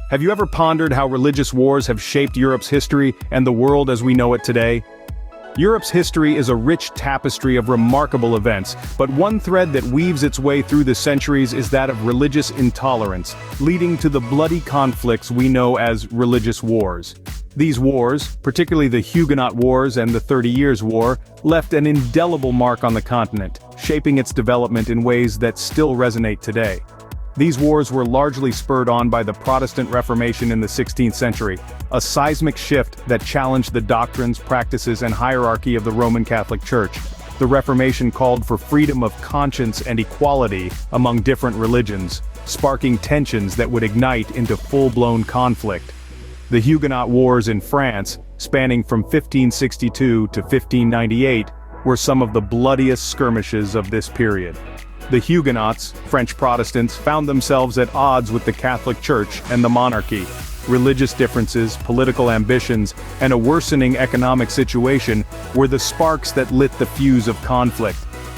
Have you ever pondered how religious wars have shaped Europe's history and the world as we know it today? Europe's history is a rich tapestry of remarkable events, but one thread that weaves its way through the centuries is that of religious intolerance, leading to the bloody conflicts we know as religious wars. These wars, particularly the Huguenot Wars and the 30 Years' War, left an indelible mark on the continent, shaping its development in ways that still resonate today. These wars were largely spurred on by the Protestant Reformation in the 16th century, a seismic shift that challenged the doctrines, practices, and hierarchy of the Roman Catholic Church. The Reformation called for freedom of conscience and equality among different religions, sparking tensions that would ignite into full-blown conflict. The Huguenot Wars in France, spanning from 1562 to 1598, were some of the bloodiest skirmishes of this period. The Huguenots, French Protestants, found themselves at odds with the Catholic Church and the monarchy. Religious differences, political ambitions, and a worsening economic situation were the sparks that lit the fuse of conflict.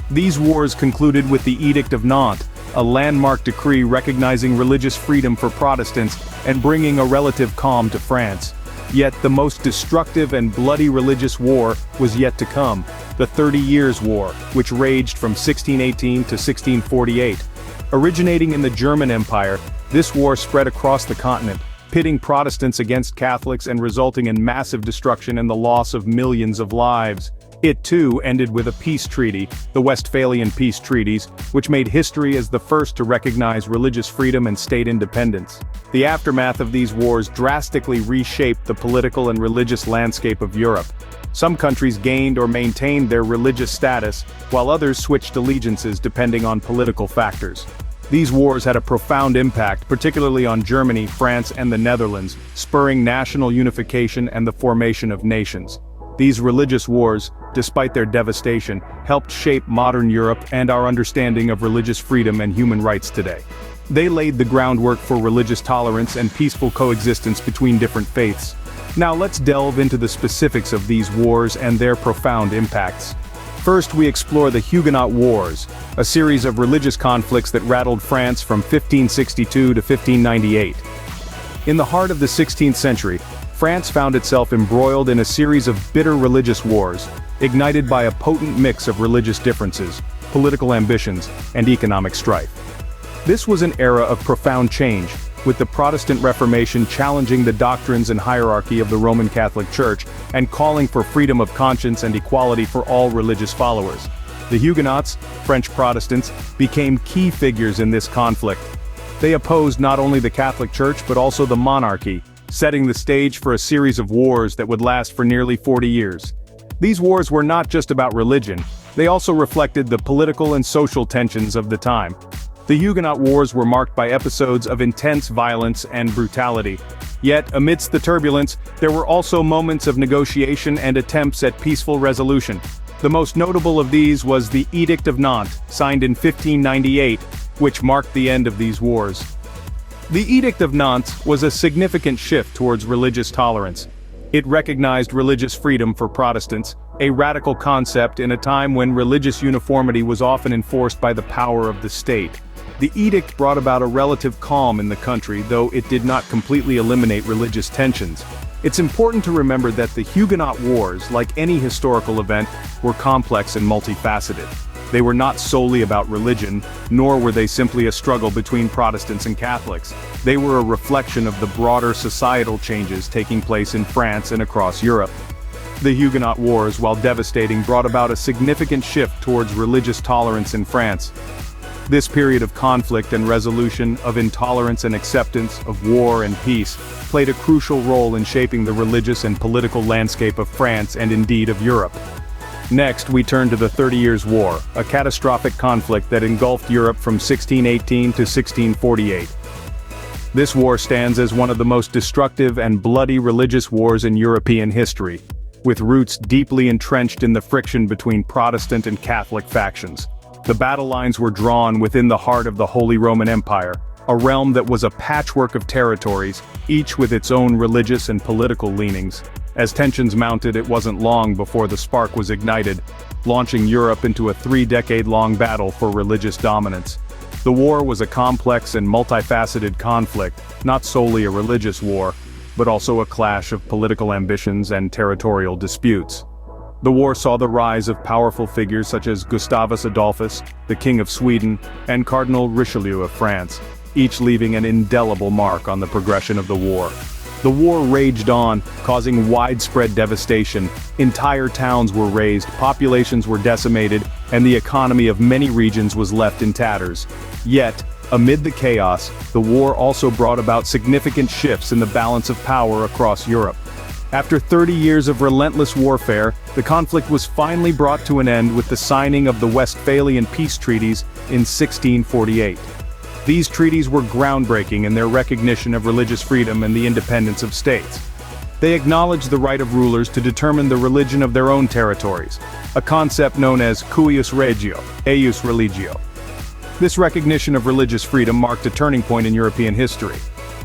These wars concluded with the Edict of Nantes, a landmark decree recognizing religious freedom for Protestants and bringing a relative calm to France. Yet the most destructive and bloody religious war was yet to come, the 30 Years' War, which raged from 1618 to 1648. Originating in the German Empire, this war spread across the continent, pitting Protestants against Catholics and resulting in massive destruction and the loss of millions of lives. It too ended with a peace treaty, the Westphalian Peace Treaties, which made history as the first to recognize religious freedom and state independence. The aftermath of these wars drastically reshaped the political and religious landscape of Europe. Some countries gained or maintained their religious status, while others switched allegiances depending on political factors. These wars had a profound impact, particularly on Germany, France, and the Netherlands, spurring national unification and the formation of nations. These religious wars, despite their devastation, helped shape modern Europe and our understanding of religious freedom and human rights today. They laid the groundwork for religious tolerance and peaceful coexistence between different faiths. Now let's delve into the specifics of these wars and their profound impacts. First, we explore the Huguenot Wars, a series of religious conflicts that rattled France from 1562 to 1598. In the heart of the 16th century, France found itself embroiled in a series of bitter religious wars, ignited by a potent mix of religious differences, political ambitions, and economic strife. This was an era of profound change, with the Protestant Reformation challenging the doctrines and hierarchy of the Roman Catholic Church and calling for freedom of conscience and equality for all religious followers. The Huguenots, French Protestants, became key figures in this conflict. They opposed not only the Catholic Church but also the monarchy, setting the stage for a series of wars that would last for nearly 40 years. These wars were not just about religion, they also reflected the political and social tensions of the time. The Huguenot Wars were marked by episodes of intense violence and brutality. Yet, amidst the turbulence, there were also moments of negotiation and attempts at peaceful resolution. The most notable of these was the Edict of Nantes, signed in 1598, which marked the end of these wars. The Edict of Nantes was a significant shift towards religious tolerance. It recognized religious freedom for Protestants, a radical concept in a time when religious uniformity was often enforced by the power of the state. The edict brought about a relative calm in the country, though it did not completely eliminate religious tensions. It's important to remember that the Huguenot Wars, like any historical event, were complex and multifaceted. They were not solely about religion, nor were they simply a struggle between Protestants and Catholics. They were a reflection of the broader societal changes taking place in France and across Europe. The Huguenot Wars, while devastating, brought about a significant shift towards religious tolerance in France. This period of conflict and resolution, of intolerance and acceptance, of war and peace, played a crucial role in shaping the religious and political landscape of France and indeed of Europe. Next, we turn to the 30 Years' War, a catastrophic conflict that engulfed Europe from 1618 to 1648. This war stands as one of the most destructive and bloody religious wars in European history, with roots deeply entrenched in the friction between Protestant and Catholic factions. The battle lines were drawn within the heart of the Holy Roman Empire, a realm that was a patchwork of territories, each with its own religious and political leanings. As tensions mounted, it wasn't long before the spark was ignited, launching Europe into a 3-decade-long battle for religious dominance. The war was a complex and multifaceted conflict, not solely a religious war, but also a clash of political ambitions and territorial disputes. The war saw the rise of powerful figures such as Gustavus Adolphus, the King of Sweden, and Cardinal Richelieu of France, each leaving an indelible mark on the progression of the war. The war raged on, causing widespread devastation. Entire towns were razed, populations were decimated, and the economy of many regions was left in tatters. Yet, amid the chaos, the war also brought about significant shifts in the balance of power across Europe. After 30 years of relentless warfare, the conflict was finally brought to an end with the signing of the Westphalian peace treaties in 1648. These treaties were groundbreaking in their recognition of religious freedom and the independence of states. They acknowledged the right of rulers to determine the religion of their own territories, a concept known as cuius regio, eius religio. This recognition of religious freedom marked a turning point in European history.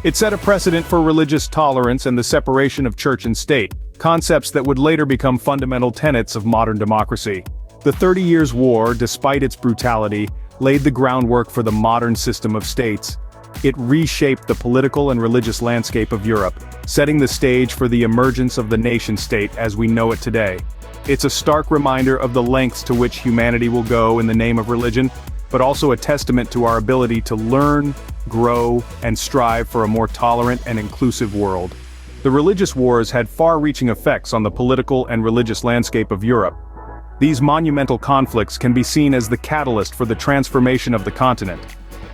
It set a precedent for religious tolerance and the separation of church and state, concepts that would later become fundamental tenets of modern democracy. The 30 Years' War, despite its brutality, laid the groundwork for the modern system of states. It reshaped the political and religious landscape of Europe, setting the stage for the emergence of the nation-state as we know it today. It's a stark reminder of the lengths to which humanity will go in the name of religion, but also a testament to our ability to learn, grow, and strive for a more tolerant and inclusive world. The religious wars had far-reaching effects on the political and religious landscape of Europe. These monumental conflicts can be seen as the catalyst for the transformation of the continent.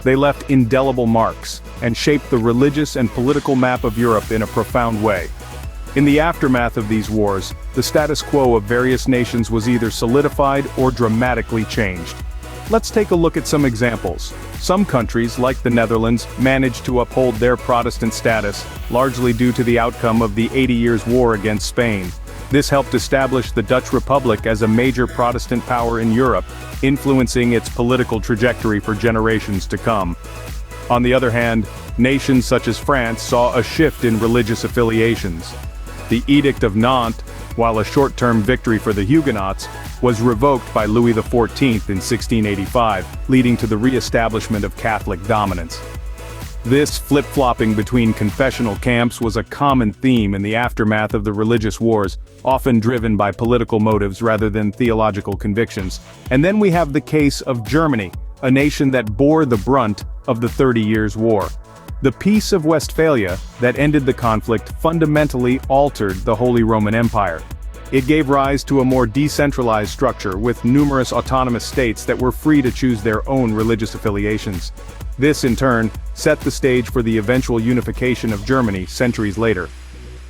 They left indelible marks, and shaped the religious and political map of Europe in a profound way. In the aftermath of these wars, the status quo of various nations was either solidified or dramatically changed. Let's take a look at some examples. Some countries, like the Netherlands, managed to uphold their Protestant status, largely due to the outcome of the 80 Years' War against Spain. This helped establish the Dutch Republic as a major Protestant power in Europe, influencing its political trajectory for generations to come. On the other hand, nations such as France saw a shift in religious affiliations. The Edict of Nantes, while a short-term victory for the Huguenots, was revoked by Louis XIV in 1685, leading to the re-establishment of Catholic dominance. This flip-flopping between confessional camps was a common theme in the aftermath of the religious wars, often driven by political motives rather than theological convictions. And then we have the case of Germany, a nation that bore the brunt of the 30 Years' War. The Peace of Westphalia, that ended the conflict, fundamentally altered the Holy Roman Empire. It gave rise to a more decentralized structure with numerous autonomous states that were free to choose their own religious affiliations. This, in turn, set the stage for the eventual unification of Germany centuries later.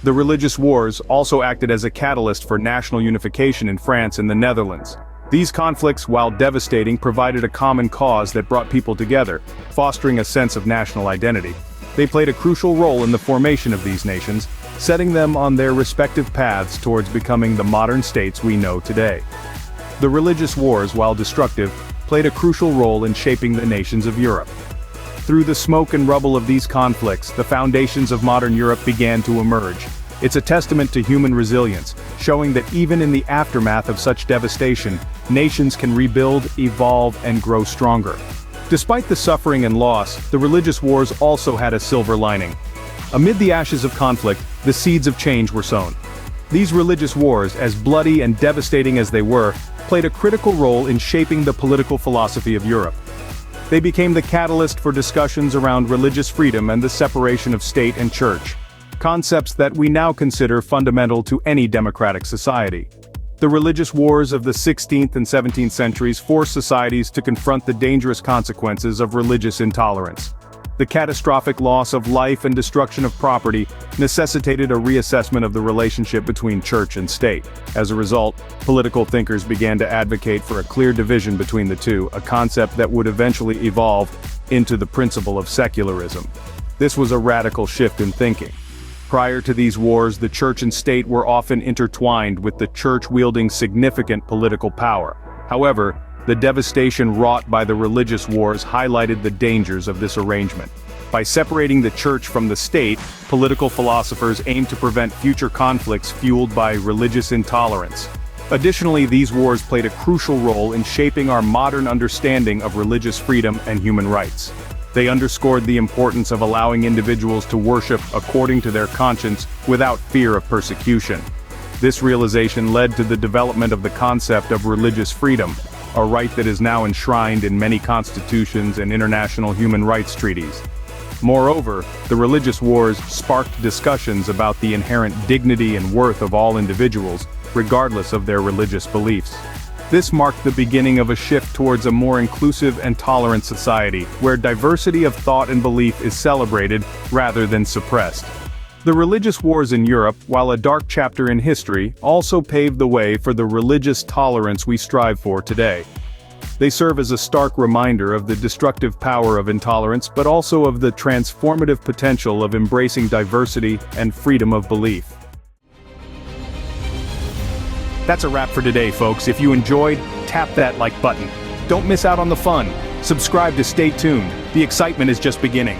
The religious wars also acted as a catalyst for national unification in France and the Netherlands. These conflicts, while devastating, provided a common cause that brought people together, fostering a sense of national identity. They played a crucial role in the formation of these nations, setting them on their respective paths towards becoming the modern states we know today. The religious wars, while destructive, played a crucial role in shaping the nations of Europe. Through the smoke and rubble of these conflicts, the foundations of modern Europe began to emerge. It's a testament to human resilience, showing that even in the aftermath of such devastation, nations can rebuild, evolve, and grow stronger. Despite the suffering and loss, the religious wars also had a silver lining. Amid the ashes of conflict, the seeds of change were sown. These religious wars, as bloody and devastating as they were, played a critical role in shaping the political philosophy of Europe. They became the catalyst for discussions around religious freedom and the separation of state and church, concepts that we now consider fundamental to any democratic society. The religious wars of the 16th and 17th centuries forced societies to confront the dangerous consequences of religious intolerance. The catastrophic loss of life and destruction of property necessitated a reassessment of the relationship between church and state. As a result, political thinkers began to advocate for a clear division between the two, a concept that would eventually evolve into the principle of secularism. This was a radical shift in thinking. Prior to these wars, the church and state were often intertwined, with the church wielding significant political power. However, the devastation wrought by the religious wars highlighted the dangers of this arrangement. By separating the church from the state, political philosophers aimed to prevent future conflicts fueled by religious intolerance. Additionally, these wars played a crucial role in shaping our modern understanding of religious freedom and human rights. They underscored the importance of allowing individuals to worship according to their conscience without fear of persecution. This realization led to the development of the concept of religious freedom, a right that is now enshrined in many constitutions and international human rights treaties. Moreover, the religious wars sparked discussions about the inherent dignity and worth of all individuals, regardless of their religious beliefs. This marked the beginning of a shift towards a more inclusive and tolerant society, where diversity of thought and belief is celebrated rather than suppressed. The religious wars in Europe, while a dark chapter in history, also paved the way for the religious tolerance we strive for today. They serve as a stark reminder of the destructive power of intolerance, but also of the transformative potential of embracing diversity and freedom of belief. That's a wrap for today, folks. If you enjoyed, tap that like button. Don't miss out on the fun. Subscribe to stay tuned. The excitement is just beginning.